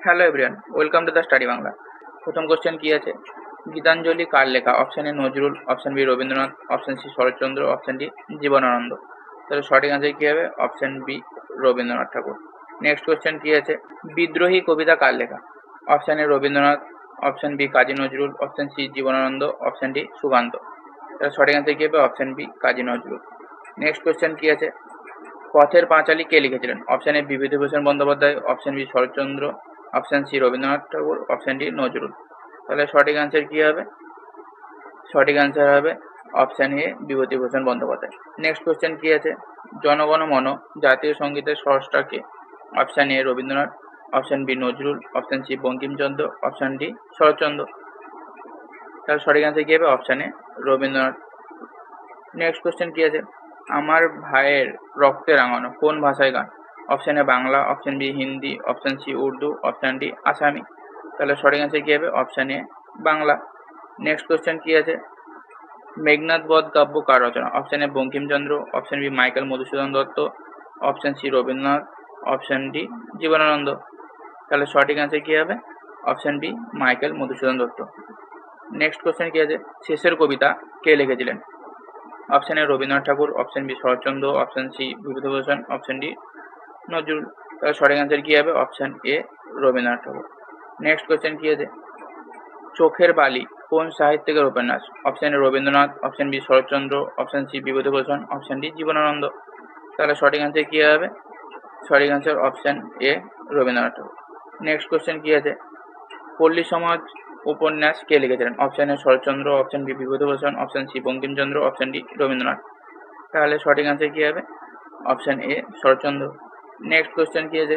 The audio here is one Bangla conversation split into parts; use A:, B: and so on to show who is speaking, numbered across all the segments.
A: Hello everyone, welcome to the study Bangla. প্রথম কোশ্চেন কি আছে? গীতাঞ্জলি কার লেখা? Option A Nazrul, option B Rabindranath, option C Saratchandra, option D Jibanananda. তাহলে সঠিক আনসার কি হবে? Option B Rabindranath Thakur. Next question কি আছে? বিদ্রোহী কবিতা কার লেখা? Option A Rabindranath, option B Kazi Nazrul, option C Jibanananda, option D Sukanta. তাহলে সঠিক আনসার কি হবে? Option B Kazi Nazrul. Next question কি আছে? পথের পাঁচালী কে লিখেছিলেন? Option A Bibhutibhushan Bandyopadhyay, option B Saratchandra, option C Rabindranath Thakur, option D Nazrul. তাহলে সঠিক আনসার কি হবে? সঠিক আনসার হবে option A Bibhutibhushan Bandyopadhyay. Next question কি আছে? জনগণ মন জাতীয় সঙ্গীতের স্রষ্টা কে? Option A Rabindranath, option B Nazrul, option C Bankimchandra, option D Saratchandra. তাহলে সঠিক আনসার কি হবে? Option A Rabindranath. Next question কি আছে? আমার ভাইয়ের রক্তে রাঙানো কোন ভাষায় গান? Option A Bangla, option B Hindi, option C Urdu, option D Asami. তাহলে সঠিক অ্যান্সার কি হবে? Option A Bangla. Next question কি আছে? মেঘনাদ বধ কাব্য কার রচনা? Option A Bankimchandra, option B Michael Madhusudan Dutta, option C Rabindranath, option D Jibanananda. তাহলে সঠিক অ্যান্সার কি হবে? Option B Michael Madhusudan Dutta. Next question কি আছে? শেষের কবিতা কে লিখেছিলেন? Option A Rabindranath Thakur, option B Saratchandra, option C Bibhutibhushan, option D Nazrul. তাহলে সঠিক অ্যান্সার কি হবে? Option A Rabindranath Thakur. Next question কি আছে? চোখের বালি কোন সাহিত্যিকের উপন্যাস? Option A Rabindranath, option B Saratchandra, option C Bibhutibhushan, option D Jibanananda. তাহলে সঠিক অ্যান্সার কি হবে? সঠিক answer option A Rabindranath Thakur. Next question কি আছে? পল্লী সমাজ উপন্যাস কে লিখেছিলেন? Option A Saratchandra, option B Bibhutibhushan, option C Bankimchandra, option D Rabindranath. তাহলে সঠিক অ্যান্সার কি হবে? Option A Saratchandra. Next question কি আছে?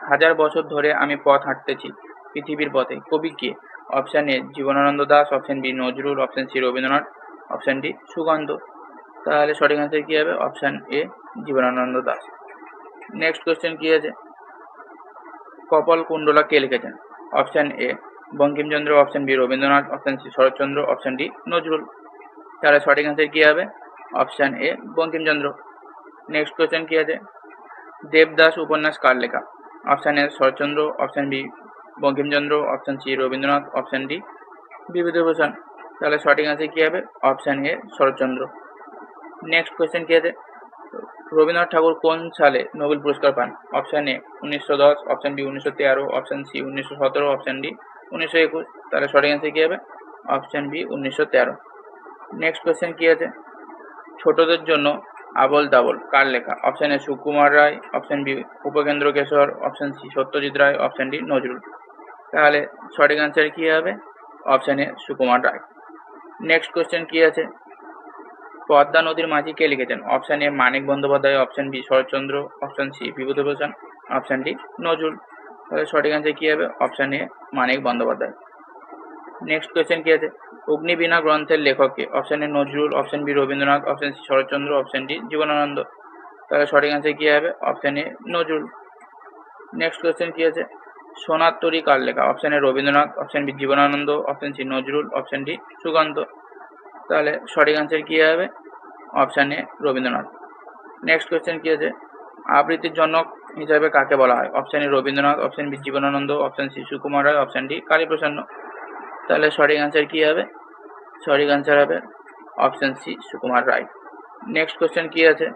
A: হাজার বছর ধরে আমি পথ হাঁটতেছি পৃথিবীর পথে কবি কে? Option A Jibanananda Das, option B Nazrul, option C Rabindranath, option D Sukanta. তাহলে সঠিক অ্যান্সার কি হবে? Option A Jibanananda Das. Next question কি আছে? কপাল কুণ্ডলা কে লিখেছেন? Option A Bankimchandra, option B Rabindranath, option C Saratchandra, option D Nazrul. তাহলে সঠিক অ্যান্সার কি হবে? Option A Bankimchandra. Next question কি আছে? দেবদাস উপন্যাস কার লেখা? Option A Saratchandra, option B Bankimchandra, option C Rabindranath, option D Bibhutibhushan. তাহলে সঠিক অ্যান্সার কি হবে? Option A Saratchandra. Next question কি আছে? রবীন্দ্রনাথ ঠাকুর কোন সালে নোবেল পুরস্কার পান? Option A 1910, option B 1913, option C 1917, option D 1921। তাহলে সঠিক অ্যান্সার কি হবে? Option B 1913। নেক্সট কোয়েশ্চেন কি আছে? ছোটদের জন্য আবোল তাবোল কার লেখা? Option A Sukumar Ray, option B Upendra Kishore, option C Satyajit Ray, option D Nazrul. তাহলে সঠিক অ্যান্সার কি হবে? Option A Sukumar Ray. Next question কি আছে? পদ্মা নদীর মাঝি কে লিখেছেন? Option A Manik Bandyopadhyay, option B Saratchandra, option C Bibhutibhushan, option D Nazrul. তাহলে সঠিক অ্যান্সার কি হবে? Option A Manik Bandyopadhyay. Next question কি আছে? অগ্নিবীণা গ্রন্থের লেখক কে? Option A Nazrul, option B Rabindranath, option C Saratchandra, option D Jibanananda. তাহলে সঠিক অ্যান্সার কি হবে? Option A Nazrul. Next question কি আছে? সোনার তরী কার লেখা? Option A Rabindranath, option B Jibanananda, option C Nazrul, option D Sukanta. তাহলে সঠিক অ্যান্সার কি হবে? Option A Rabindranath. Next question কি আছে? আবৃত্তির জনক হিসাবে কাকে বলা হয়? Option A Rabindranath, option B Jibanananda, option C Sukumar Ray, option D Kaliprasanna. তাহলে সঠিক অ্যান্সার কি হবে? সঠিক অ্যান্সার হবে option C Sukumar Ray. Next question কি আছে?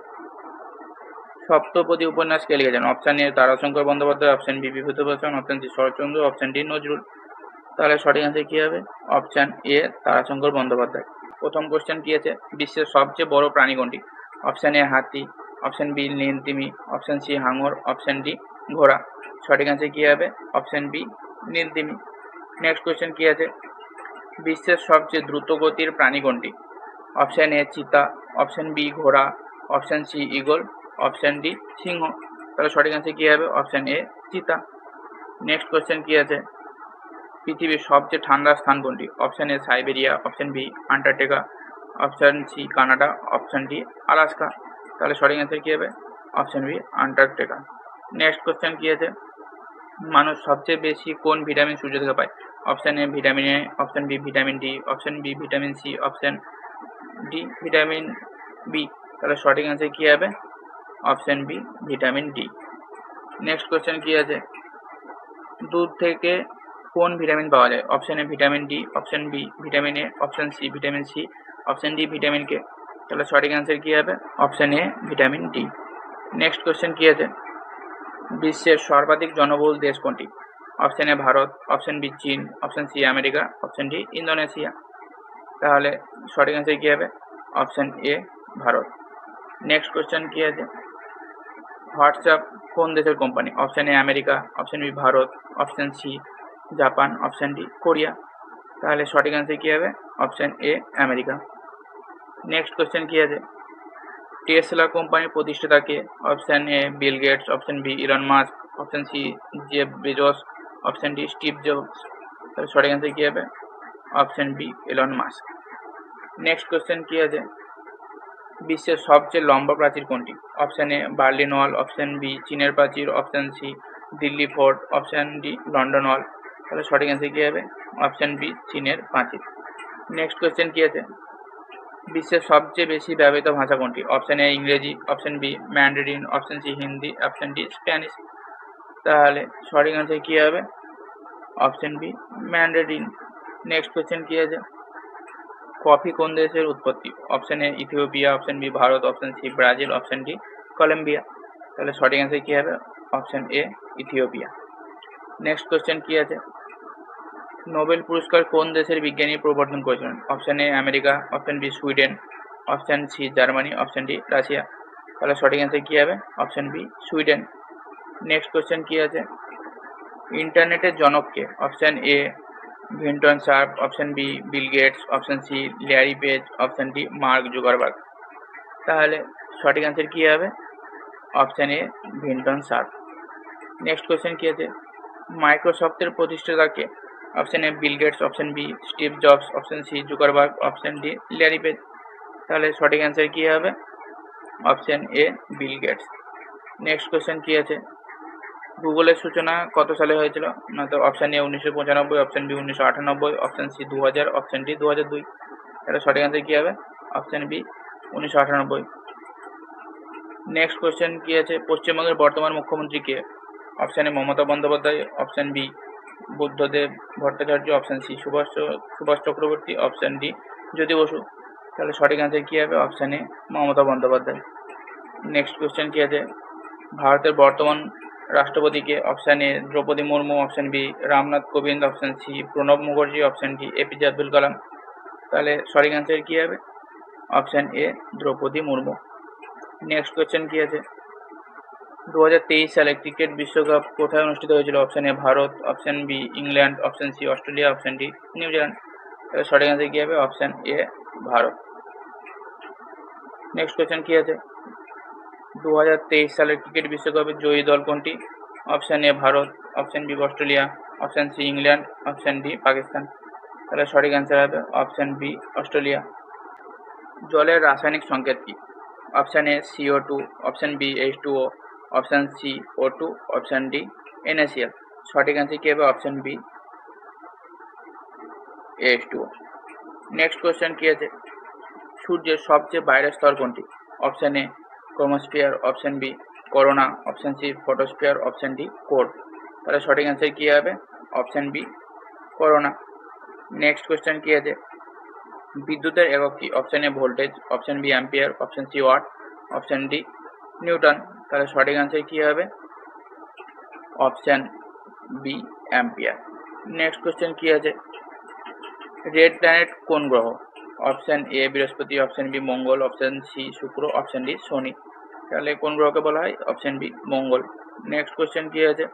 A: সপ্তপদী উপন্যাস কে লিখেছেন? Option A Tarashankar Bandyopadhyay, option B Bibhutibhushan, option C Saratchandra, option D Nazrul. তাহলে সঠিক অ্যান্সার কি হবে? Option A Tarashankar Bandyopadhyay. প্রথম কোশ্চেন কি আছে? বিশ্বের সবচেয়ে বড় প্রাণী কোনটি? অপশন এ হাতি, অপশন বি নীলতিমি, অপশন সি হাঙর, অপশন ডি ঘোড়া। সঠিক অ্যান্সার কি হবে? অপশন বি নীলতিমি। নেক্সট কোশ্চেন কি আছে? বিশ্বের সবচেয়ে দ্রুত গতির প্রাণী কোনটি? অপশন এ চিতা, অপশন বি ঘোড়া, অপশন সি ঈগল, অপশন ডি সিংহ। তাহলে সঠিক অ্যান্সার কি হবে? অপশন এ চিতা। নেক্সট কোশ্চেন কি আছে? পৃথিবীর সবচেয়ে ঠান্ডা স্থান কোনটি? Option A Siberia, option B Antarctica, option C Canada, option D Alaska. তাহলে সঠিক অ্যান্সার কি হবে? Option B Antarctica. Next question কি আছে? মানুষ সবচেয়ে বেশি কোন ভিটামিন সূর্য থেকে পায়? Option A vitamin A, option B vitamin D, option B vitamin C, option D vitamin B. তাহলে সঠিক অ্যান্সার কি হবে? Option B vitamin D. Next question কি আছে? দুধ থেকে কোন ভিটামিন পাওয়া যায়? Option A vitamin D, option B vitamin A, option C vitamin C, option D vitamin K. তাহলে সঠিক অ্যান্সার কি হবে? Option A vitamin D. Next question কি আছে? বিশ্বের সর্বাধিক জনবহুল দেশ কোনটি? Option A Bharat, option B চীন, option C America, option D Indonesia. তাহলে সঠিক অ্যান্সার কি হবে? Option A Bharat. Next question কি আছে? হোয়াটসঅ্যাপ কোন দেশের company? Option A America, option B Bharat, option C Japan, option D Korea. তাহলে সঠিক অ্যান্সার কি হবে? Option A America. Next question কি আছে? টেসলা কোম্পানির প্রতিষ্ঠাতা কে? Option A Bill Gates, option B Elon Musk, option C Jeff Bezos, option D Steve Jobs. তাহলে সঠিক অ্যান্সার কি হবে? Option B Elon Musk. Next question কি আছে? বিশ্বের সবচেয়ে লম্বা প্রাচীর কোনটি? Option A Berlin wall, option B চীনের প্রাচীর, option C Delhi fort, option D London wall. তাহলে সঠিক অ্যান্সার কি হবে? অপশন বি চীনের প্রাচীর। নেক্সট কোশ্চেন কি আছে? বিশ্বের সবচেয়ে বেশি ব্যবহৃত ভাষা কোনটি? অপশন এ ইংরেজি, option B Mandarin, option C Hindi, option D Spanish. তাহলে সঠিক অ্যান্সার কি হবে? Option B Mandarin. Next question কি আছে? কফি কোন দেশের উৎপত্তি? Option A Ethiopia, option B Bharat, option C Brazil, option D Colombia. তাহলে সঠিক অ্যান্সার কি হবে? Option A Ethiopia. Next question কি আছে? নোবেল পুরস্কার কোন দেশের বিজ্ঞানী প্রবর্তন করেছিলেন? Option A America, option B Sweden, option C Germany, option D Russia. তাহলে সঠিক অ্যান্সার কি হবে? Option B Sweden. Next question কি আছে? ইন্টারনেটের জনক কে? Option A Vinton Sharp, option B Bill Gates, option C Larry Page, option D Mark Zuckerberg. তাহলে সঠিক অ্যান্সার কি হবে? Option A Vinton Sharp. Next question কি আছে? মাইক্রোসফটের প্রতিষ্ঠাতা কে? Option A Bill Gates, option B Steve Jobs, option C Zuckerberg, option D Larry Page. তাহলে সঠিক অ্যান্সার কি হবে? Option A Bill Gates. Next question কি আছে? গুগলের সূচনা কত সালে হয়েছিল? না তো option A 1995, option B 1998, option C 2000, option D 2002। তাহলে সঠিক অ্যান্সার কি হবে? Option B 1998। নেক্সট কোশ্চেন কি আছে? পশ্চিমবঙ্গের বর্তমান মুখ্যমন্ত্রী কে? Option A Mamata Bandyopadhyay, option B Buddhadeb Bhattacharya, option C Subhash Chakraborty, option D Jyoti Basu. তাহলে সঠিক অ্যান্সার কি হবে? Option A Mamata Bandyopadhyay. Next question কি আছে? ভারতের বর্তমান রাষ্ট্রপতি কে? Option A Droupadi Murmu, option B Ramnath Kovind, option C Pranab Mukherjee, option D APJ Abdul Kalam. তাহলে সঠিক অ্যান্সার কি হবে? Option A Droupadi Murmu. Next question কি আছে? 2023 সালে ক্রিকেট বিশ্বকাপ কোথায় অনুষ্ঠিত হয়েছিল? Option A Bharat, option B England, option C Australia, option D New Zealand. তাহলে সঠিক অ্যান্সার কি হবে? Option A Bharat. Next question কি আছে? 2023 সালের ক্রিকেট বিশ্বকাপের জয়ী দল কোনটি? Option A Bharat, option B Australia, option C England, option D Pakistan. তাহলে সঠিক অ্যান্সার হবে অপশন বি অস্ট্রেলিয়া। জলের রাসায়নিক সংকেত কি? Option A CO2, option B H2O, option C O2, option D NaCl। সঠিক অ্যান্সার কি হবে? Option B H2O। Next question কি আছে? সূর্যের সবচেয়ে বাইরের স্তর কোনটি? Option A chromosphere, option B corona, option C photosphere, option D core. তাহলে সঠিক অ্যান্সার কি হবে? Option B corona. Next question কি আছে? বিদ্যুতের একক কি? Option A voltage, option B ampere, option C watt, option D newton. তাহলে সঠিক অ্যান্সার কি হবে? Option B ampere. Next question কি আছে? রেড প্ল্যানেট কোন গ্রহ? Option A Brihaspati, option B Mangal, option C Shukra, option D শনি। তাহলে কোন গ্রহকে বলা হয়? Option B Mangal. Next question কি আছে?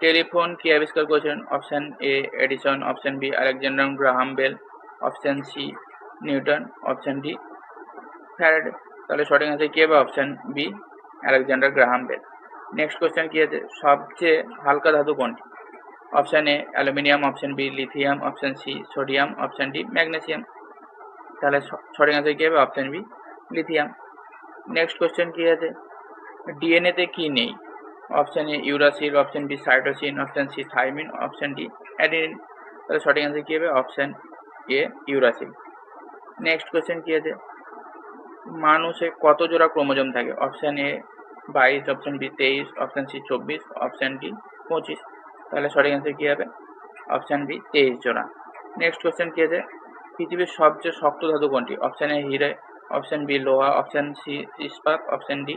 A: টেলিফোন কে আবিষ্কার করেছিলেন? Option A Edison, option B Alexander Graham Bell, option C Newton, option D Faraday. তাহলে সঠিক অ্যান্সার কি হবে? Option B Alexander Graham Bell. Next question কি আছে? সবচেয়ে হালকা ধাতু কোনটি? Option A aluminium, option B lithium, option C sodium, option D magnesium. তাহলে সঠিক অ্যান্সার কি হবে? Option B lithium. Next question কি আছে? ডিএনএ তে কি নেই? Option A uracil, option B cytosine, option C thymine, option D adenine. তাহলে সঠিক অ্যান্সার কি হবে? Option A uracil. Next question কি আছে? মানুষে কত জোড়া ক্রোমোজোম থাকে? Option A 22, option B 23, option C 24, option D 25। তাহলে সঠিক অ্যান্সার কি হবে? অপশন বি 23 জোড়া। নেক্সট কোশ্চেন কি আছে? পৃথিবীর সবচেয়ে শক্ত ধাতু কোনটি? অপশন এ হীরা, অপশন বি লোহা, অপশন সি ইস্পাত, অপশন ডি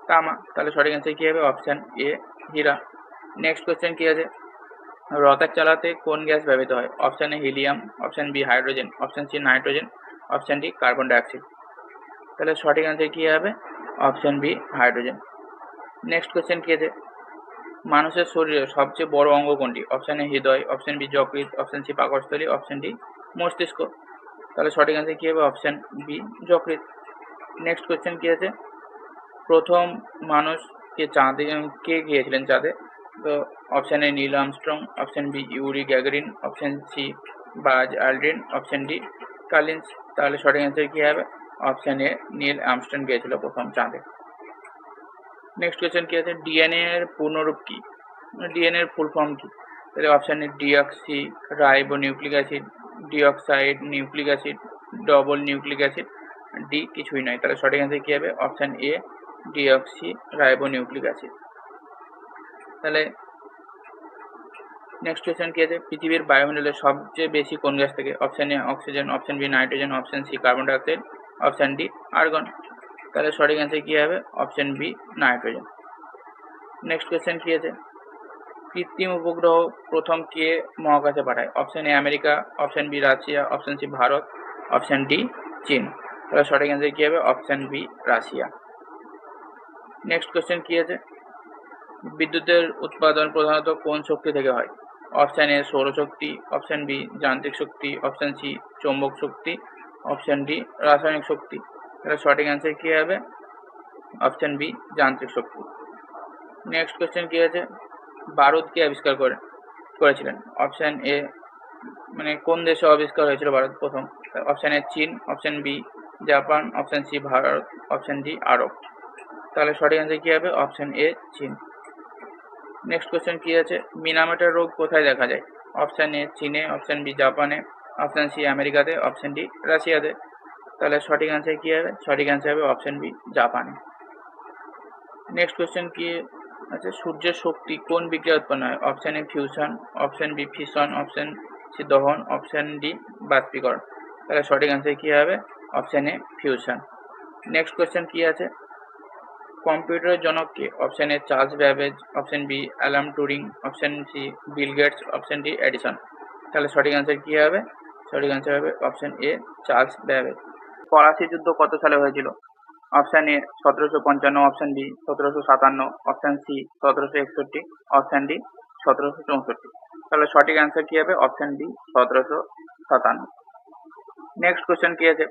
A: তামা। তাহলে সঠিক অ্যান্সার কি হবে? অপশন এ হীরা। নেক্সট কোশ্চেন কি আছে? রকেট চালাতে কোন গ্যাস ব্যবহৃত হয়? Option A helium, option B hydrogen, option C nitrogen, option D carbon dioxide. তাহলে সঠিক অ্যান্সার কি হবে? Option B hydrogen. Next question কি আছে? মানুষের শরীরে সবচেয়ে বড় অঙ্গ কোনটি? অপশন এ হৃদয়, অপশন বি যকৃৎ, অপশন সি পাকস্থলী, অপশন ডি মস্তিষ্ক। তাহলে সঠিক অ্যান্সার কি হবে? অপশন বি যকৃৎ। নেক্সট কোশ্চেন কি আছে? প্রথম মানুষ কে গিয়েছিলেন চাঁদে? তো option A Neil Armstrong, option B Yuri Gagarin, option C Buzz Aldrin, option D কালিন্স। তাহলে সঠিক অ্যান্সার কি হবে? অপশন এ নীল আর্মস্ট্রং গিয়েছিল প্রথম চাঁদে। নেক্সট কোয়েশ্চেন কি আছে? ডিএনএ এর পূর্ণরূপ কি? ডিএনএ এর ফুল ফর্ম কি? তাহলে option A deoxyribonucleic acid, dioxide nucleic acid, double nucleic acid, D কিছুই নয়। তাহলে সঠিক অ্যান্সার কি হবে? Option A deoxyribonucleic acid. তাহলে নেক্সট কোয়েশ্চেন কি আছে? পৃথিবীর বায়ুমণ্ডলে সবচেয়ে বেশি কোন গ্যাস থেকে? Option A oxygen, option B nitrogen, option C carbon dioxide, option D argon. তাহলে সঠিক অ্যান্সার কি হবে? Option B nitrogen. Next question কি আছে? কৃত্রিম উপগ্রহ প্রথম কে মহাকাশে পাঠায়? Option A America, option B Russia, option C Bharat, option D চীন। তাহলে সঠিক অ্যান্সার কি হবে? Option B Russia. Next question কি আছে? বিদ্যুতের উৎপাদন প্রধানত কোন শক্তি থেকে হয়? অপশন এ সৌরশক্তি, অপশন বি যান্ত্রিক শক্তি, অপশন সি চৌম্বক শক্তি, অপশন ডি রাসায়নিক শক্তি। তাহলে সঠিক অ্যান্সার কি হবে? অপশন বি যান্ত্রিক শক্তি। নেক্সট কোয়েশ্চেন কি আছে? বারুদ কে আবিষ্কার করেছিলেন? অপশন এ কোন দেশে আবিষ্কার হয়েছিল ভারত প্রথম? অপশন এ চীন, option B Japan, option C Bharat, option D Arab. তাহলে সঠিক অ্যান্সার কি হবে? অপশন এ চীন। নেক্সট কোয়েশ্চেন কি আছে? মিনামেটার রোগ কোথায় দেখা যায়? অপশন এ চীনে, অপশন বি জাপানে, অপশন সি আমেরিকাতে, অপশন ডি রাশিয়াতে। তাহলে সঠিক অ্যান্সার কি হবে? সঠিক অ্যান্সার হবে অপশন বি জাপানে। নেক্সট কোয়েশ্চেন কি আছে? সূর্যের শক্তি কোন বিক্রিয়া উৎপন্ন হয়? Option A fusion, option B fission, option C দহন, অপশন ডি বাষ্পীকরণ। তাহলে সঠিক অ্যান্সার কি হবে? Option A fusion. Next question কি আছে? কম্পিউটারের জনক কে? Option A Charles Babbage, option B Alan Turing, option C Bill Gates, option D Edison. তাহলে সঠিক অ্যান্সার কি হবে? সঠিক অ্যান্সার হবে option A Charles Babbage. Palashi যুদ্ধ কত সালে হয়েছিল? Option A 1755, option B 1757, option C 1761, option D 1764। তাহলে সঠিক অ্যান্সার কি হবে? Option D 1757। নেক্সট কোয়েশ্চেন কি আছে?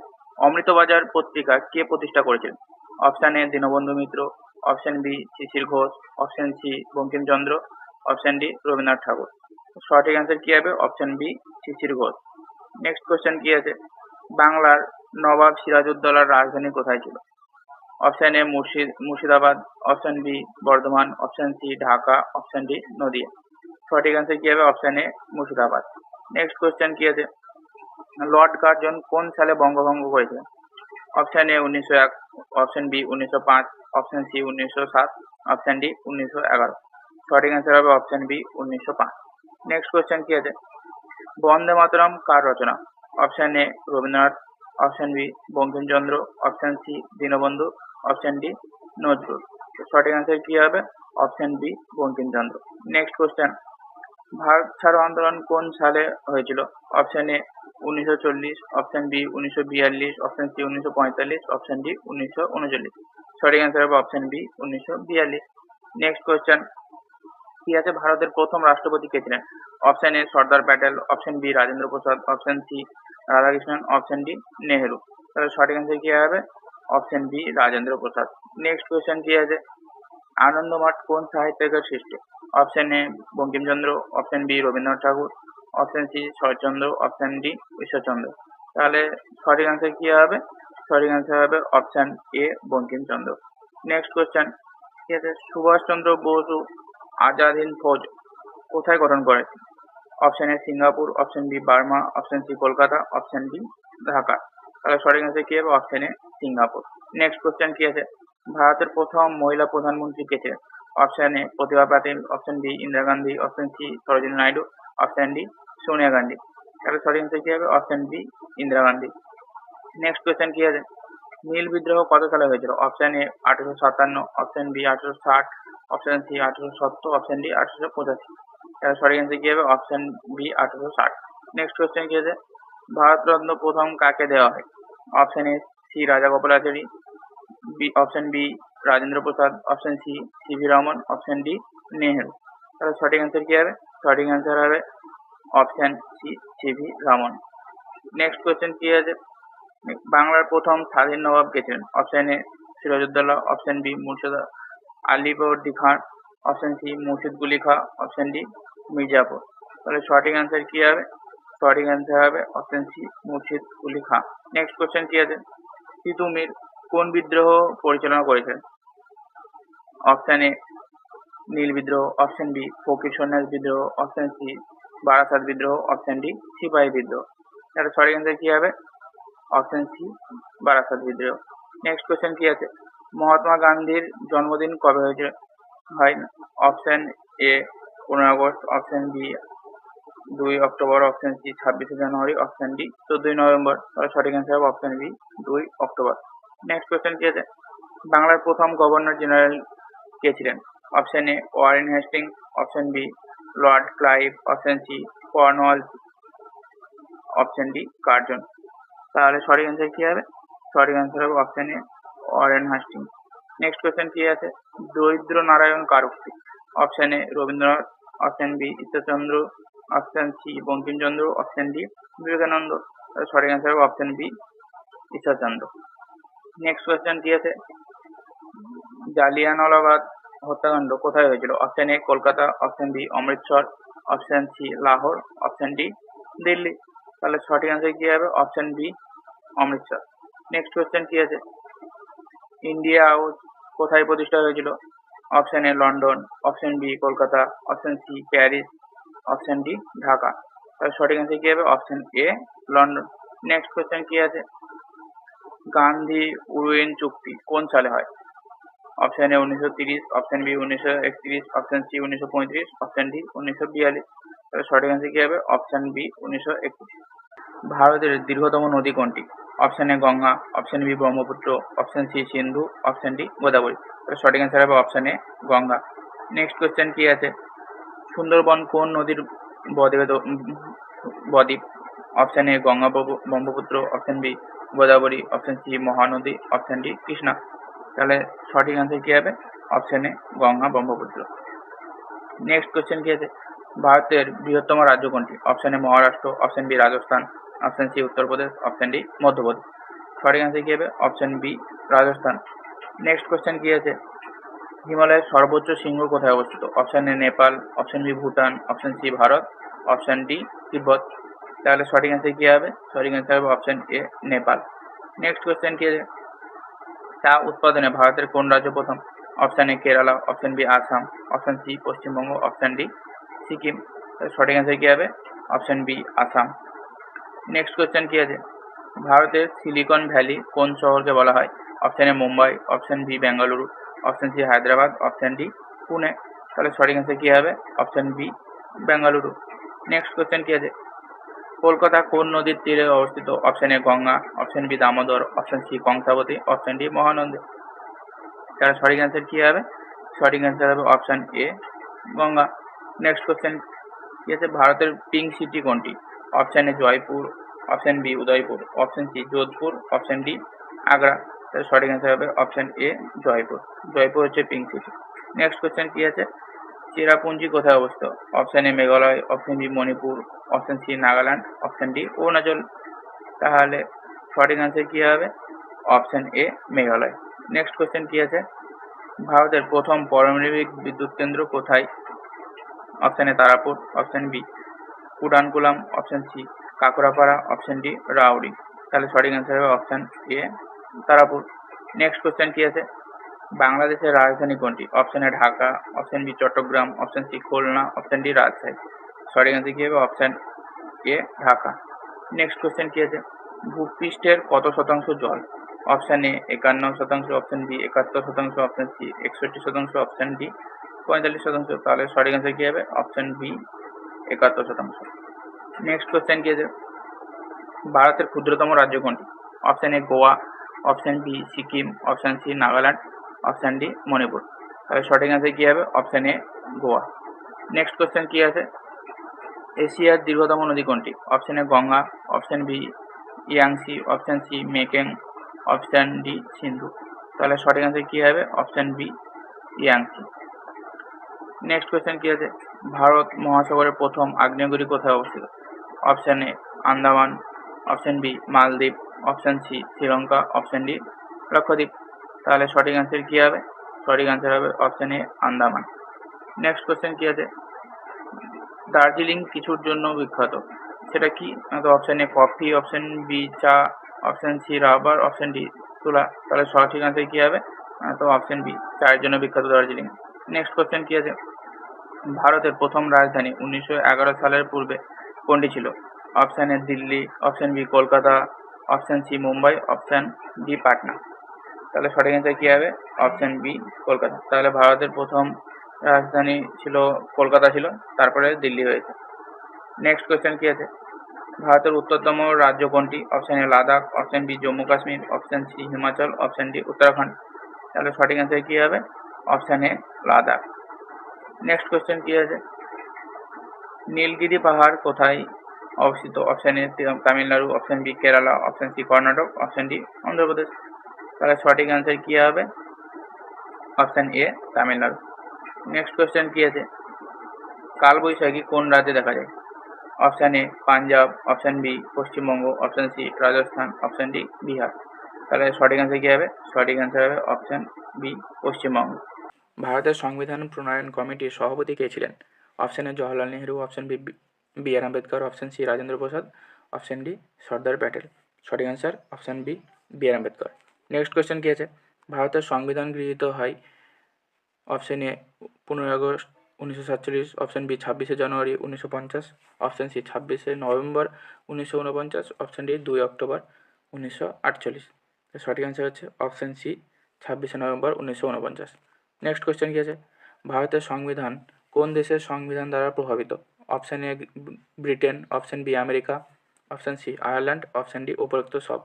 A: অমৃতবাজার পত্রিকা কে প্রতিষ্ঠা করেছিলেন? Option A Dinabandhu Mitra, option B Shishir Ghosh, option C Bankimchandra, option D Rabindranath Thakur. সঠিক অ্যান্সার কি হবে? Option B Shishir Ghosh. Next question কি আছে? বাংলার নবাব সিরাজউদ্দৌলার রাজধানী কোথায় ছিল? Option A Murshidabad, option B Bardhaman, option C Dhaka, option D Nadia. সঠিক অ্যান্সার কি হবে? Option A Murshidabad. Next question কি আছে? লর্ড কার্জন কোন সালে বঙ্গভঙ্গ করেছিলেন? Option A 1901, option B 1905, option C 1907, option D 1911। সঠিক অ্যান্সার হবে অপশন বি 1905। নেক্সট কোয়েশ্চেন কি আছে? বন্দে মাতরম কার রচনা? Option A Rabindranath, option B Bankimchandra, option C Dinabandhu, option D Nazrul. সঠিক অ্যান্সার কি হবে? Option B Bankimchandra. Next question, Bharat ছাড়ো আন্দোলন কোন সালে হয়েছিল? Option A 1940, option B 1942, option C 1945, option D 1939। সঠিক অ্যান্সার হবে অপশন বি 1942। নেক্সট কোয়েশ্চেন কি আছে? ভারতের প্রথম রাষ্ট্রপতি কে ছিলেন? Option A Sardar Patel, option B Rajendra Prasad, option C Radhakrishnan, option D Nehru. তাহলে সঠিক অ্যান্সার কি হবে? Option B Rajendra Prasad. Next question কি আছে? আনন্দমঠ কোন সাহিত্যিকের সৃষ্টি? Option A Bankimchandra, option B Rabindranath Thakur, option C Saratchandra, option D Ishwarchandra. তাহলে সঠিক অ্যান্সার কি হবে? সঠিক অ্যান্সার হবে option A Bankimchandra. Next question কি আছে? সুভাষচন্দ্র বসু আজাদ হিন্দ ফৌজ কোথায় গঠন করেছে? Option A Singapore, option B Burma, option C Kolkata, option D Dhaka. তাহলে সঠিক অ্যান্সার কি হবে? Option A Singapore. Next question কি আছে? ভারতের প্রথম মহিলা প্রধানমন্ত্রী কে ছিলেন? Option A Pratibha Patil, option B Indira Gandhi, option C Sarojini Naidu, option D Sonia Gandhi. তাহলে সঠিক অ্যান্সার কি হবে? Option B Indira Gandhi. Next question কি আছে? নীল বিদ্রোহ কত সালে হয়েছিল? Option A 1857, option B 1860, option C 1870, option D 1885। তাহলে সঠিক অ্যান্সার কি হবে? Option B 1860। নেক্সট কোয়েশ্চেন কি আছে? ভারতরত্ন প্রথম কাকে দেওয়া হয়? Option A C Rajagopalachari, option B Rajendra Prasad, option C C V Raman, option D Nehru. তাহলে সঠিক অ্যান্সার কি হবে? সঠিক অ্যান্সার হবে option C C V Raman. Next question কি আছে? বাংলার প্রথম স্বাধীন নবাব কে ছিলেন? Option A Sirajuddaulah, option B Murshid Alivardi Khan, option C Murshid Quli Khan, option D Mirzapur. তাহলে সঠিক অ্যান্সার কি হবে? সঠিক অ্যান্সার হবে option C Murshid Quli Khan. Next question কি আছে? তিতুমির কোন বিদ্রোহ পরিচালনা করেছিলেন? অপশন এ নীল বিদ্রোহ, অপশন বি ফকির সন্ন্যাস বিদ্রোহ, অপশন সি বারাসাত বিদ্রোহ, অপশন ডি সিপাহী বিদ্রোহ। তাহলে সঠিক অ্যান্সার কি হবে? অপশন সি বারাসাত বিদ্রোহ। নেক্সট কোয়েশ্চেন কি আছে? মহাত্মা গান্ধীর জন্মদিন কবে হয়েছিল? হয় option A 15 August, option B 2 October, option C 26শে জানুয়ারি, অপশন ডি 14ই নভেম্বর। তাহলে সঠিক অ্যান্সার হবে option B 2 October. Next question কি আছে? বাংলার প্রথম গভর্নর জেনারেল কে ছিলেন? Option A Warren Hastings, option B Lord Clive, option C Cornwallis, option D Curzon. তাহলে সঠিক অ্যান্সার কি হবে? সঠিক অ্যান্সার হবে option A Warren Hastings. Next question কি আছে? দরিদ্র নারায়ণ কার উক্তি? Option A Rabindranath, option B Ishwarchandra, option C Bankimchandra, option D Vivekananda. তাহলে সঠিক অ্যান্সার হবে option B Ishwarchandra. Next question কি আছে? জালিয়ানওয়ালাবাগ হত্যাকাণ্ড কোথায় হয়েছিল? Option A Kolkata, option B Amritsar, option C Lahore, option D Delhi. তাহলে সঠিক অ্যান্সার কি হবে? Option B Amritsar. Next question কি আছে? ইন্ডিয়া হাউস কোথায় প্রতিষ্ঠা হয়েছিল? Option A London, option B Kolkata, option C Paris, option D Dhaka. তাহলে সঠিক অ্যান্সার কি হবে? Option A London. Next question কি আছে? গান্ধী উরুয়েন চুক্তি কোন সালে হয়? Option A 1930, option B 1931, option C 1935, option D 1942। তাহলে সঠিক অ্যান্সার কি হবে? Option B 1931। ভারতের দীর্ঘতম নদী কোনটি? Option A Ganga, option B Brahmaputra, option C Sindhu, option D Godavari. তাহলে সঠিক অ্যান্সার হবে option A Ganga. Next question কি আছে? সুন্দরবন কোন নদীর বদ্বীপ? Option A Ganga Brahmaputra, option B Godavari, option C Mahanadi, option D Krishna. তাহলে সঠিক অ্যান্সার কি হবে? Option A Ganga Brahmaputra. Next question কি আছে? ভারতের বৃহত্তম রাজ্য কোনটি? Option A Maharashtra, option B Rajasthan, option C Uttar Pradesh, option D Madhya Pradesh. সঠিক অ্যান্সার কি হবে? Option B Rajasthan. Next question কি আছে? হিমালয়ের সর্বোচ্চ শৃঙ্গ কোথায় অবস্থিত? Option A Nepal, option B Bhutan, option C Bharat, option D Tibet. তাহলে সঠিক অ্যান্সার কি হবে? সঠিক অ্যান্সার হবে option A Nepal. Next question কি আছে? চা উৎপাদনে ভারতের কোন রাজ্য প্রথম? Option A Kerala, option B Assam, option C Paschimbanga, option D Sikkim. সঠিক অ্যান্সার কি হবে? Option B Assam. Next question কি আছে? ভারতের সিলিকন ভ্যালি কোন শহরকে বলা হয়? Option A Mumbai, option B Bengaluru, option C Hyderabad, option D Pune. তাহলে সঠিক অ্যান্সার কি হবে? Option B Bengaluru. Next question কি আছে? কলকাতা কোন নদীর তীরে অবস্থিত? Option A Ganga, option B Damodar, option C Kangsabati, option D Mahanandi. তাহলে সঠিক অ্যান্সার কি হবে? সঠিক অ্যান্সার হবে option A Ganga. Next question কি আছে? ভারতের পিঙ্ক সিটি কোনটি? Option A Jaipur, option B Udaipur, option C Jodhpur, option D Agra. তাহলে সঠিক অ্যান্সার হবে অপশন এ জয়পুর। জয়পুর হচ্ছে পিঙ্ক সিটি। নেক্সট কোয়েশ্চেন কি আছে? চেরাপুঞ্জি কোথায় অবস্থিত? Option A Meghalaya, option B Manipur, option C Nagaland, option D Arunachal. তাহলে সঠিক অ্যান্সার কি হবে? Option A Meghalaya. Next question কি আছে? ভারতের প্রথম পারমাণবিক বিদ্যুৎ কেন্দ্র কোথায়? Option A Tarapur, option B Kudankulam, option C Kakrapar, option D Rauri. তাহলে সঠিক অ্যান্সার হবে option A Tarapur. Next question কি আছে? বাংলাদেশের রাজধানী কোনটি? Option A Dhaka, option B Chattogram, option C Khulna, option D Rajshahi. সঠিক অ্যান্সার কি হবে? Option A Dhaka. Next question কি আছে? ভূপৃষ্ঠের কত শতাংশ জল? Option A 51%, option B 71%, option C 61%, option D 45%। তাহলে সঠিক অ্যান্সার কি হবে? Option B 71%। নেক্সট কোয়েশ্চেন কি আছে? ভারতের ক্ষুদ্রতম রাজ্য কোনটি? Option A Goa, option B Sikkim, option C Nagaland, option D Manipur. তাহলে সঠিক অ্যান্সার কি হবে? Option A Goa. Next question কি আছে? এশিয়ার দীর্ঘতম নদী কোনটি? Option A Ganga, option B Yangtze, option C Mekong, option D Sindhu. তাহলে সঠিক অ্যান্সার কি হবে? Option B Yangtze. Next question কি আছে? ভারত মহাসাগরের প্রথম আগ্নেয়গিরি কোথায় অবস্থিত? Option A Andaman, option B Maldwip, option C Sri Lanka, option D Lakshadweep. তাহলে সঠিক অ্যান্সার কি হবে? সঠিক অ্যান্সার হবে option A Andaman. Next question কি আছে? দার্জিলিং কিছুর জন্য বিখ্যাত, সেটা কি? Option A coffee, option B চা, option C rubber, option D তুলা। তাহলে সঠিক অ্যান্সার কি হবে? তো অপশান বি চায়ের জন্য বিখ্যাত দার্জিলিং। নেক্সট কোয়েশ্চেন কি আছে? ভারতের প্রথম রাজধানী 1911 সালের পূর্বে কোনটি ছিল? Option A Delhi, option B Kolkata, option C Mumbai, option D Patna. তাহলে সঠিক অ্যান্সার কি হবে? Option B Kolkata. তাহলে ভারতের প্রথম রাজধানী ছিল কলকাতা ছিল, তারপরে দিল্লি হয়েছে। নেক্সট কোয়েশ্চেন কি আছে? ভারতের উত্তরতম রাজ্য কোনটি? Option A Ladakh, option B Jammu Kashmir, option C Himachal, option D Uttarakhand. তাহলে সঠিক অ্যান্সার কি হবে? Option A Ladakh. Next question কি আছে? নীলগিরি পাহাড় কোথায় অবস্থিত? Option A Tamil Nadu, option B Kerala, option C Karnataka, option D Andhra Pradesh. তাহলে সঠিক অ্যান্সার কি হবে? Option A Tamil Nadu. Next question কি আছে? কালবৈশাখী কোন রাজ্যে দেখা যায়? Option A Punjab, option B Paschimbanga, option C Rajasthan, option D Bihar. তাহলে সঠিক অ্যান্সার কি হবে? সঠিক অ্যান্সার হবে অপশান বি পশ্চিমবঙ্গ। ভারতের সংবিধান প্রণয়ন কমিটির সভাপতি কে ছিলেন? Option A Jawaharlal Nehru, option B B R Ambedkar, option C Rajendra Prasad, option D Sardar Patel. সঠিক answer option B B R Ambedkar. Next question কি আছে? ভারতের সংবিধান গৃহীত হয় option A 15 August 1947, option B 26শে জানুয়ারি 1950, অপশান সি 26শে নভেম্বর 1949, অপশান ডি 2 অক্টোবর 1948। সঠিক অ্যান্সার হচ্ছে অপশান সি 26শে নভেম্বর 1949। নেক্সট কোয়েশ্চেন কি আছে? ভারতের সংবিধান কোন দেশের সংবিধান দ্বারা প্রভাবিত? Option A Britain, option B America, option C Ireland, option D উপরোক্ত সব।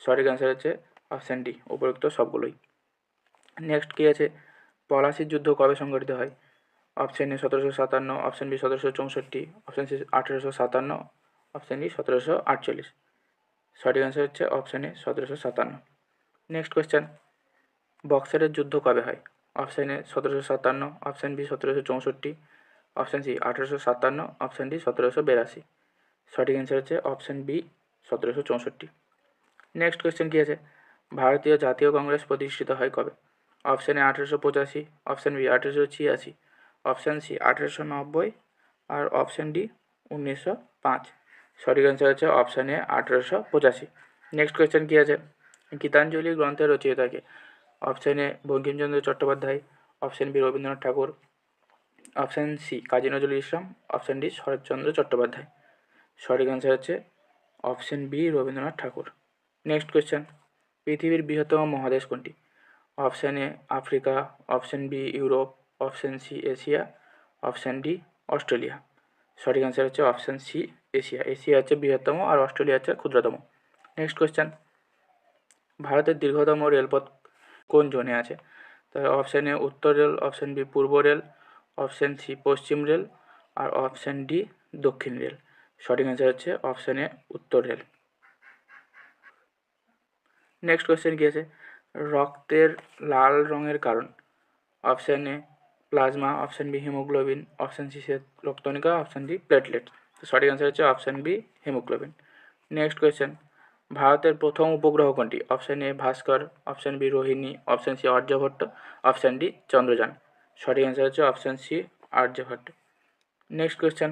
A: সঠিক অ্যান্সার হচ্ছে অপশান ডি উপরোক্ত সবগুলোই। নেক্সট কি আছে? পলাশির যুদ্ধ কবে সংঘটিত হয়? Option A 1757, option B 1764, option C 1857, option D 1748। সঠিক অ্যান্সার হচ্ছে অপশান এ 1757। নেক্সট কোয়েশ্চেন, বক্সারের যুদ্ধ কবে হয়? Option A 1757, option B 1764, option C 1857, option D 1782। সঠিক অ্যান্সার হচ্ছে অপশান বি 1764। নেক্সট কোয়েশ্চেন কি আছে? ভারতীয় জাতীয় কংগ্রেস প্রতিষ্ঠিত হয় কবে? Option A 1885, option B 1886, option C 1890 আর অপশান ডি 1905। সঠিক অ্যান্সার হচ্ছে অপশান এ 1885। নেক্সট কোয়েশ্চেন কি আছে? গীতাঞ্জলি গ্রন্থের রচয়িতাকে? Option A Bankimchandra Chattopadhyay, option B Rabindranath Thakur, option C Kazi Nazrul Islam, option D Saratchandra Chattopadhyay. সঠিক অ্যান্সার হচ্ছে option B Rabindranath Thakur. Next question, পৃথিবীর বৃহত্তম মহাদেশ কোনটি? Option A Africa, option B Europe, option C Asia, option D Australia. সঠিক অ্যান্সার হচ্ছে অপশান সি এশিয়া। এশিয়া হচ্ছে বৃহত্তম আর অস্ট্রেলিয়া হচ্ছে ক্ষুদ্রতম। নেক্সট কোয়েশ্চেন, ভারতের দীর্ঘতম রেলপথ কোন জোনে আছে? তাহলে অপশান এ উত্তর রেল, অপশান বি পূর্ব রেল, অপশান সি পশ্চিম রেল আর অপশান ডি দক্ষিণ রেল। সঠিক অ্যান্সার হচ্ছে অপশান এ উত্তর রেল। নেক্সট কোয়েশ্চেন কী আছে? রক্তের লাল রঙের কারণ? Option A plasma, option B haemoglobin, option C রক্তকণিকা, অপশান ডি প্লেটলেট। সঠিক অ্যান্সার হচ্ছে option B haemoglobin. Next question, ভারতের প্রথম উপগ্রহ কোনটি? Option A Bhaskar, option B Rohini, option C Aryabhata, option D Chandrayaan. সঠিক অ্যান্সার হচ্ছে option C Aryabhata. Next question,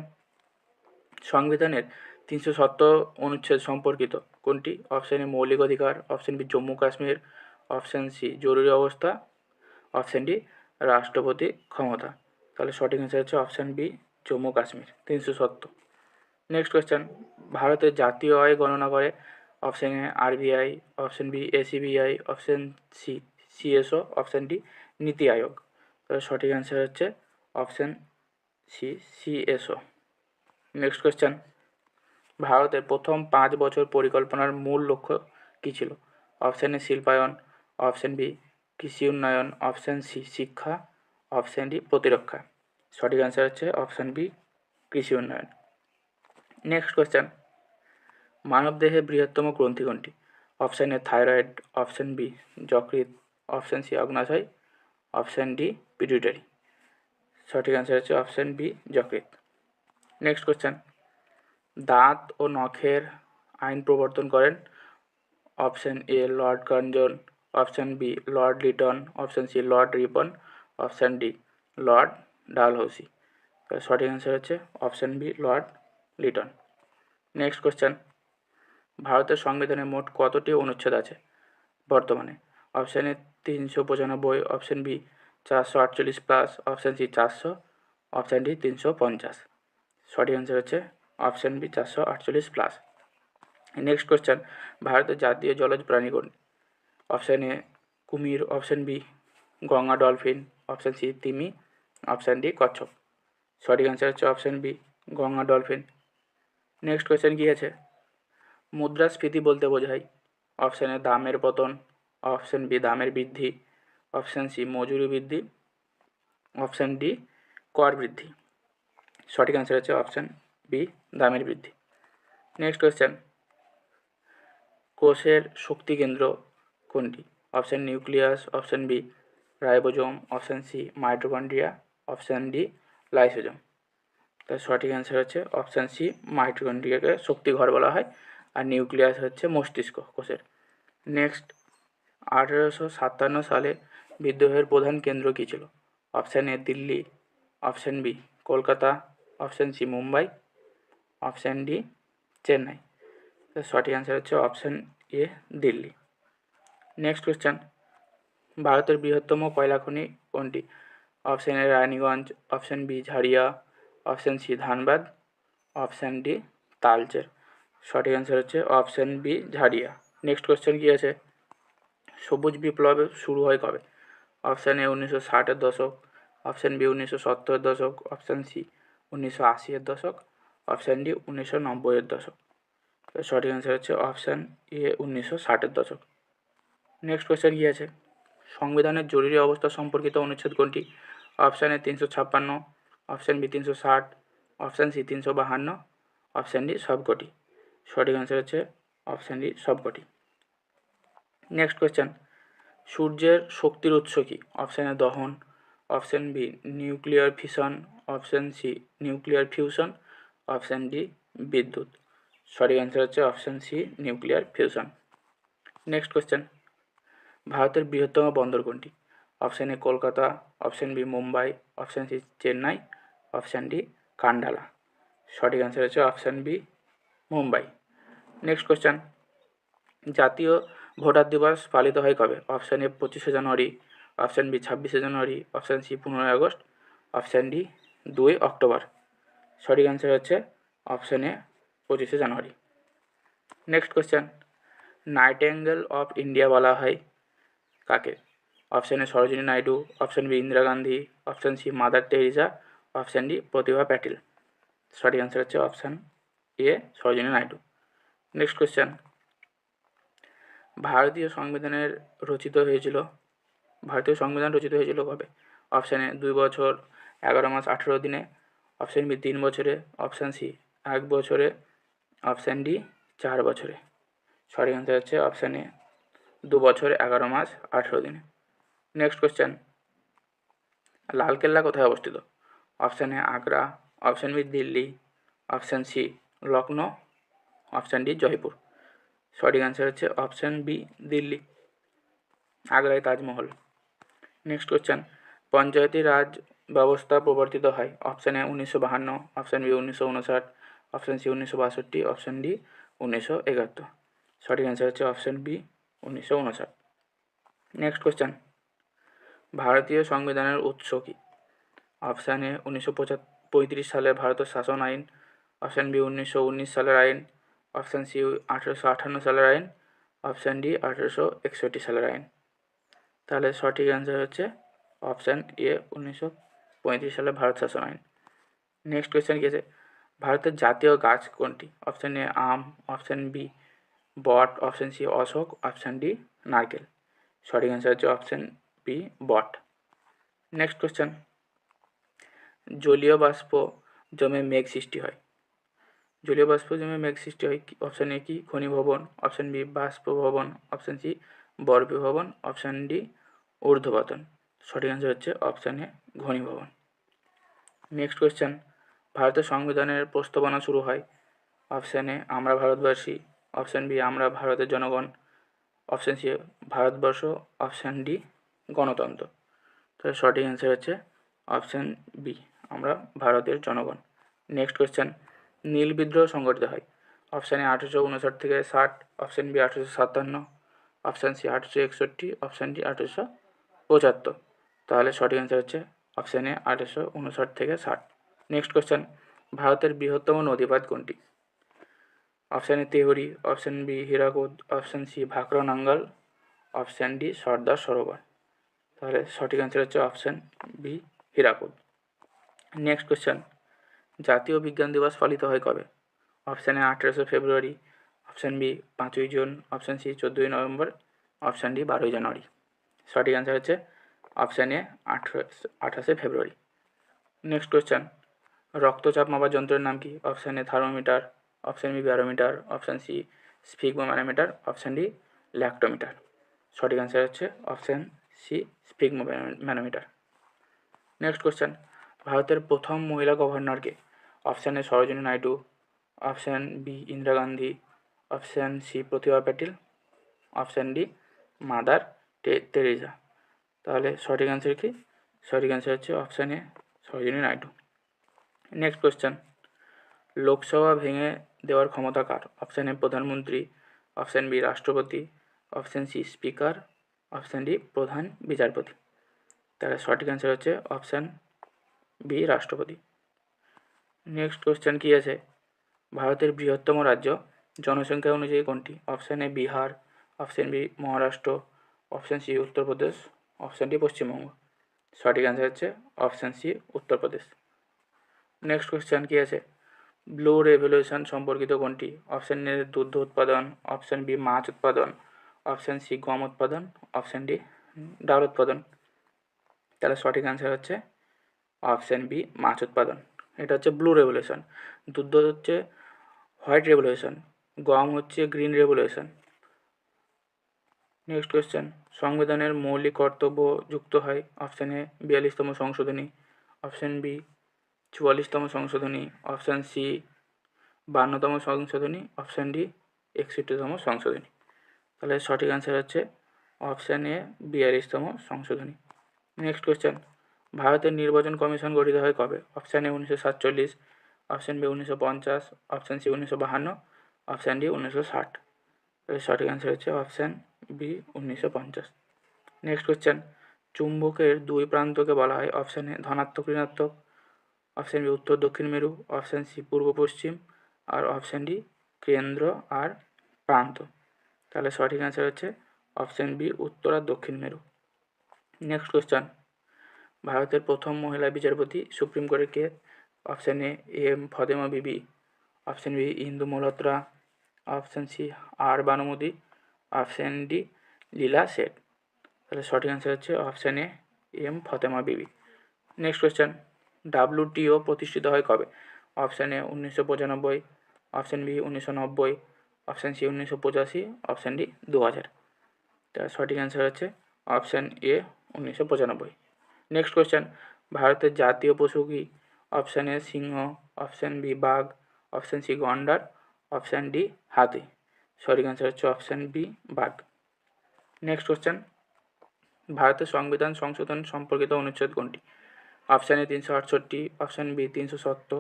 A: সংবিধানের 370 অনুচ্ছেদ সম্পর্কিত কোনটি? অপশান এ মৌলিক অধিকার, option B Jammu Kashmir, option C জরুরি অবস্থা, অপশান ডি রাষ্ট্রপতি ক্ষমতা। তাহলে সঠিক অ্যান্সার হচ্ছে option B Jammu Kashmir 370। Next question, ভারতের জাতীয় আয় গণনা করে option A RBI, option B SBI, option C CSO, option D NITI Aayog. তাহলে সঠিক অ্যান্সার হচ্ছে option C CSO. Next question, ভারতের প্রথম 5 বছর পরিকল্পনার মূল লক্ষ্য কী ছিল? অপশান এ শিল্পায়ন, অপশান বি কৃষি উন্নয়ন, অপশান সি শিক্ষা, অপশান ডি প্রতিরক্ষা। সঠিক অ্যান্সার হচ্ছে অপশান বি কৃষি উন্নয়ন। নেক্সট কোয়েশ্চেন, মানবদেহের বৃহত্তম গ্রন্থি কোনটি? Option A thyroid, option B যকৃৎ, অপশান সি অগ্নাশয়, অপশান ডি পিটুইটারি। সঠিক অ্যান্সার হচ্ছে অপশান বি যকৃৎ। নেক্সট কোয়েশ্চেন, দাঁত ও নখের আইন প্রবর্তন করেন? Option A Lord Curzon, option B Lord Lytton, option C Lord Ripon, option D Lord Dalhousie. সঠিক অ্যান্সার হচ্ছে option B Lord Lytton. Next question, ভারতের সংবিধানে মোট কতটি অনুচ্ছেদ আছে বর্তমানে? Option A 395, option B 448 plus, option C 400, option D 350। সঠিক অ্যান্সার হচ্ছে option B 448 plus. Next question, ভারতের জাতীয় জলজ প্রাণী কোনটি? অপশান এ কুমির, option B Ganga dolphin, option C তিমি, অপশান ডি কচ্ছপ। সঠিক অ্যান্সার হচ্ছে option B Ganga dolphin. Next question কী আছে? মুদ্রাস্ফীতি বলতে বোঝায়? অপশান এ দামের পতন, অপশান বি দামের বৃদ্ধি, অপশান সি মজুরি বৃদ্ধি, অপশান ডি কর বৃদ্ধি। সঠিক অ্যান্সার হচ্ছে অপশান বি দামের বৃদ্ধি। নেক্সট কোয়েশ্চেন, কোষের শক্তি কেন্দ্র কোনটি? Option nucleus, option B ribosome, option C mitochondria, option D lysosome. তার সঠিক অ্যান্সার হচ্ছে অপশান সি মাইটোকন্ড্রিয়াকে শক্তিঘর বলা হয়, আর নিউক্লিয়াস হচ্ছে মস্তিষ্ক কোষের। নেক্সট, 1857 সালে বিদ্রোহের প্রধান কেন্দ্র কী ছিল? Option A Delhi, option B Kolkata, option C Mumbai, option D Chennai. সঠিক অ্যান্সার হচ্ছে option A Delhi. Next question, ভারতের বৃহত্তম কয়লা খনি কোনটি? Option A Raniganj, option B Jharia, option C Dhanbad, option D Talcher. সঠিক অ্যান্সার হচ্ছে option B Jharia. Next question কী আছে? সবুজ বিপ্লব শুরু হয় কবে? অপশান এ 1960-এর দশক, অপশান বি 1970-এর দশক, অপশান সি 1980-এর দশক, অপশান ডি 1990-এর দশক। সঠিক অ্যান্সার হচ্ছে অপশান এ 1960-এর দশক। নেক্সট কোয়েশ্চেন কী আছে? সংবিধানের জরুরি অবস্থা সম্পর্কিত অনুচ্ছেদ কোনটি? Option A 356, option B 360, option C 352, option D সবকটি। সঠিক অ্যান্সার হচ্ছে অপশান ডি সবকটি। নেক্সট কোয়েশ্চেন, সূর্যের শক্তির উৎস কী? অপশান এ দহন, option B nuclear fission, option C nuclear fusion, option D বিদ্যুৎ। সঠিক অ্যান্সার হচ্ছে option C nuclear fusion. Next question, ভারতের বৃহত্তম বন্দর কোনটি? Option A Kolkata, option B Mumbai, option C Chennai, option D Kandla. সঠিক অ্যান্সার হচ্ছে option B Mumbai. Next question, জাতীয় ভোটার দিবস পালিত হয় কবে? অপশান এ 25শে জানুয়ারি, অপশান বি 26শে জানুয়ারি, অপশান সি 15ই আগস্ট, অপশান ডি 2 অক্টোবর। সঠিক অ্যান্সার হচ্ছে অপশান এ 25শে জানুয়ারি। Next question, nightingale of India বলা হয় কাকে? Option A Sarojini Naidu, option B Indira Gandhi, option C Mother Teresa, option D Pratibha Patel. সঠিক অ্যান্সার হচ্ছে option A Sarojini Naidu. Next question, ভারতীয় সংবিধান রচিত হয়েছিল কবে? অপশান এ 2 বছর 11 মাস 18 দিনে, অপশান বি 3 বছরে, অপশান সি 1 বছরে, অপশান ডি 4 বছরে। সঠিক অ্যান্সার হচ্ছে অপশান এ 2 বছর 11 মাস 18 দিনে। নেক্সট কোয়েশ্চেন, লালকেল্লা কোথায় অবস্থিত? Option A Agra, option B Delhi, option C Lucknow, option D Jaipur. সঠিক অ্যান্সার হচ্ছে অপশান বি দিল্লি, আগ্রায় তাজমহল। নেক্সট কোয়েশ্চেন, পঞ্চায়েতি রাজ ব্যবস্থা প্রবর্তিত হয়? Option A 1952, option B 1959, option C 1962, option D 1971। সঠিক অ্যান্সার হচ্ছে অপশান বি 1959। নেক্সট কোয়েশ্চেন, ভারতীয় সংবিধানের উৎস কী? অপশান এ 1935 সালের ভারতের শাসন আইন, অপশান বি 1919 সালের আইন, অপশান সি 1858 সালের আইন, অপশান ডি 1861 সালের আইন। তাহলে সঠিক অ্যান্সার হচ্ছে অপশান এ 1935 সালে ভারত শাসন আইন। নেক্সট কোয়েশ্চেন কি আছে, ভারতের জাতীয় গাছ কোনটি? অপশান এ আম, অপশান বি বট, অপশান সি অশোক, অপশান ডি নারকেল। সঠিক অ্যান্সার হচ্ছে অপশান বি বট। নেক্সট কোয়েশ্চেন, জলীয় বাষ্প জমে মেঘ সৃষ্টি হয়। জলীয় বাষ্প জমে মেঘ সৃষ্টি হয় অপশান এ কি ঘনীভবন, অপশান বি বাষ্পভবন, অপশান সি বরফীভবন, অপশান ডি ঊর্ধ্বপতন। সঠিক অ্যান্সার হচ্ছে অপশান এ ঘনীভবন। নেক্সট কোয়েশ্চেন, ভারতের সংবিধানের প্রস্তাবনা শুরু হয়। অপশান এ আমরা ভারতবাসী, অপশান বি আমরা ভারতের জনগণ, option C Bharatvarsha, option D গণতন্ত্র। তাহলে সঠিক অ্যান্সার হচ্ছে অপশান বি আমরা ভারতের জনগণ। নেক্সট কোয়েশ্চেন, নীল বিদ্রোহ সংগঠিত হয়। অপশান এ 1859 থেকে 60, option B 1857, option C 1861, option D 1875। তাহলে সঠিক অ্যান্সার হচ্ছে অপশান এ 1859 থেকে 60। নেক্সট কোয়েশ্চেন, ভারতের বৃহত্তম নদীপাত কোনটি? Option A Tehri, option B Hirakud, option C Bhakra Nangal, option D Sardar Sarovar. তাহলে সঠিক অ্যান্সার হচ্ছে option B Hirakud. Next question, জাতীয় বিজ্ঞান দিবস পালিত হয় কবে? Option A 18 February, option B 5 June, option C 14 November, option D 12 January. সঠিক অ্যান্সার হচ্ছে option A 28 February. Next question, রক্তচাপ মাপার যন্ত্রের নাম কি? Option A thermometer, option B barometer, option C sphygmomanometer, option D lactometer. সঠিক অ্যান্সার হচ্ছে option C sphygmomanometer. Next question, ভারতের প্রথম মহিলা গভর্নর কে? Option A Sarojini Naidu, option B Indira Gandhi, option C Pratibha Patil, option D Mother Teresa. তাহলে সঠিক অ্যান্সার কি? সঠিক অ্যান্সার হচ্ছে option A Sarojini Naidu. Next question, Lok Sabha ভেঙে দেওয়ার ক্ষমতা কার? অপশান এ প্রধানমন্ত্রী, অপশান বি রাষ্ট্রপতি, option C speaker, option D প্রধান বিচারপতি। তাহলে সঠিক অ্যান্সার হচ্ছে অপশান বি রাষ্ট্রপতি। নেক্সট কোয়েশ্চেন কি আছে, ভারতের বৃহত্তম রাজ্য জনসংখ্যা অনুযায়ী কোনটি? Option A Bihar, option B Maharashtra, option C Uttar Pradesh, option D Paschimbanga. সঠিক অ্যান্সার হচ্ছে option C Uttar Pradesh. Next question কি আছে, ব্লু রেভলিউশন সম্পর্কিত কোনটি? অপশান এ দুগ্ধ উৎপাদন, অপশান বি মাছ উৎপাদন, অপশান সি গম উৎপাদন, অপশান ডি ডাল উৎপাদন। তাহলে সঠিক অ্যান্সার হচ্ছে অপশান বি মাছ উৎপাদন। এটা হচ্ছে ব্লু রেভলিউশন। দুগ্ধ হচ্ছে হোয়াইট রেভলিউশন, গম হচ্ছে গ্রিন রেভলিউশন। নেক্সট কোয়েশ্চেন, সংবিধানের মৌলিক কর্তব্য যুক্ত হয়। অপশান এ 42তম সংশোধনী, অপশান বি 44তম সংশোধনী, অপশান সি 52তম সংশোধনী, অপশান ডি 61তম সংশোধনী। তাহলে সঠিক অ্যান্সার হচ্ছে অপশান এ 42তম সংশোধনী। নেক্সট কোয়েশ্চেন, ভারতের নির্বাচন কমিশন গঠিত হয় কবে? Option A 1947, option B 1950, option C 1952, option D 1960। তাহলে সঠিক অ্যান্সার হচ্ছে অপশান বি 1950। নেক্সট কোয়েশ্চেন, চুম্বকের দুই প্রান্তকে বলা হয়। অপশান এ ধনাত্মক ঋণাত্মক, অপশান বি উত্তর দক্ষিণ মেরু, অপশান সি পূর্ব পশ্চিম, আর অপশান ডি কেন্দ্র আর প্রান্ত। তাহলে সঠিক অ্যান্সার হচ্ছে অপশান বি উত্তর আর দক্ষিণ মেরু। নেক্সট কোয়েশ্চেন, ভারতের প্রথম মহিলা বিচারপতি সুপ্রিম কোর্টের কে? Option A M Fatema Bibi, option B Indu Malhotra, option C R Banumati, option D লীলা শেঠ। তাহলে সঠিক অ্যান্সার হচ্ছে option A M Fatema Bibi. Next question, WTO প্রতিষ্ঠিত হয় কবে? Option A 1995, option B 1990, option C 1985, option D 2000। তার সঠিক অ্যান্সার হচ্ছে অপশান এ 1995। নেক্সট কোয়েশ্চেন, ভারতের জাতীয় পশু কি? অপশান এ সিংহ, অপশান বি বাঘ, অপশান সি গন্ডার, অপশান ডি হাতি। সঠিক অ্যান্সার হচ্ছে অপশান বি বাঘ। নেক্সট কোয়েশ্চেন, ভারতের সংবিধান সংশোধন সম্পর্কিত অনুচ্ছেদ কোনটি? Option A 368, option B 370,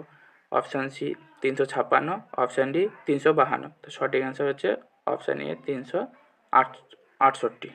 A: option C 356, option D 352। তো সঠিক অ্যান্সার হচ্ছে অপশান এ 368।